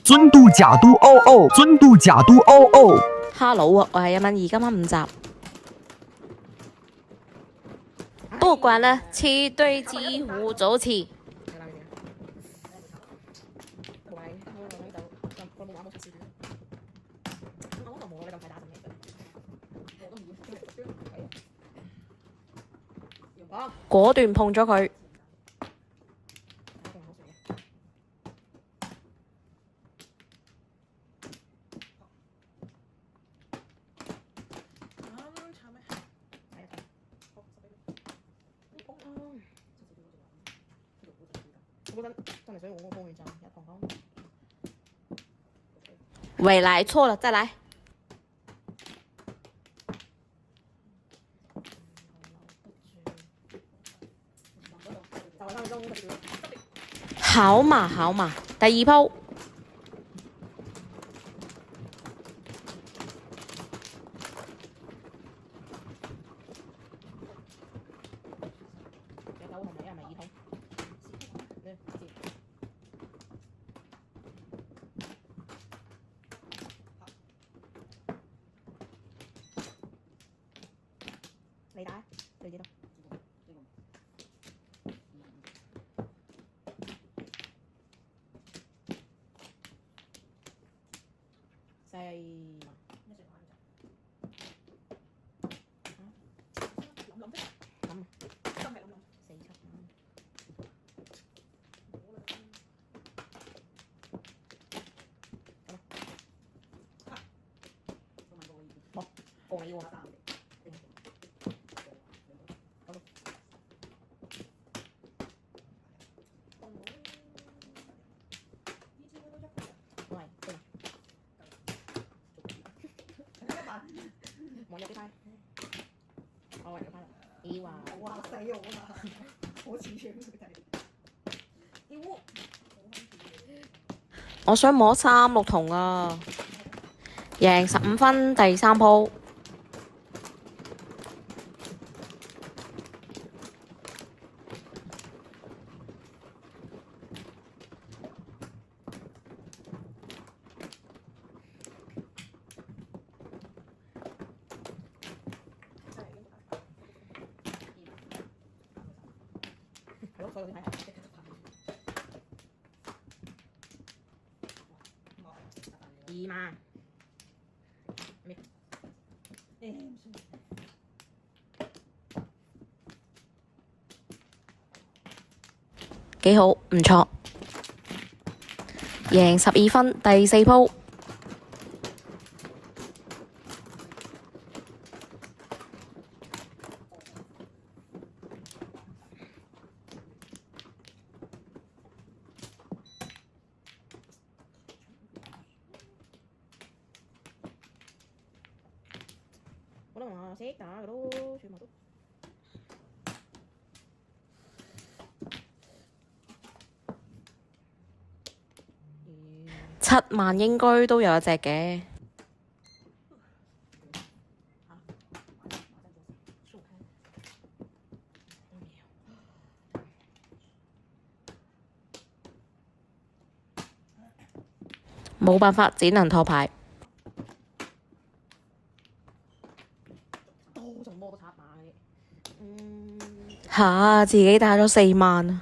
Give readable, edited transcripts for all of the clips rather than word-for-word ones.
尊嘟假嘟哦哦，尊嘟假嘟哦哦。Hello 啊，我係1蚊2，今晚5集。不管了，七對幾乎走起。果斷碰咗佢。喂，來錯了，再來。好嘛好嘛，第2鋪。你打，對幾多？我入啲牌，我入啲牌，咦話，哇死我啦，好似樣佢哋。我想摸3、6筒啊，贏15分，第3鋪。2萬，幾好，唔錯，贏12分，第4鋪。我都話識打嘅咯，全部都。7萬應該都有一隻嘅。冇辦法，只能拖牌。嚇！自己打咗4萬啊！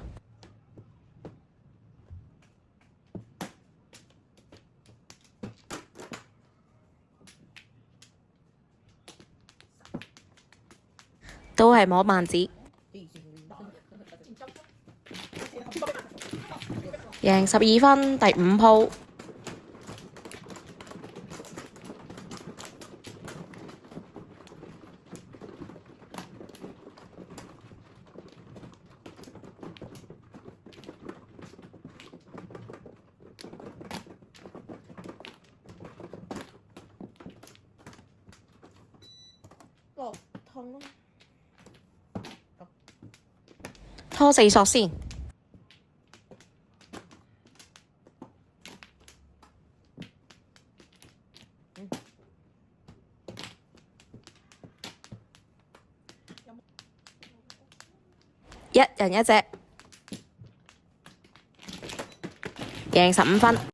都係摸萬子，贏12分，第5鋪。拖4索先。1人1隻，贏15分。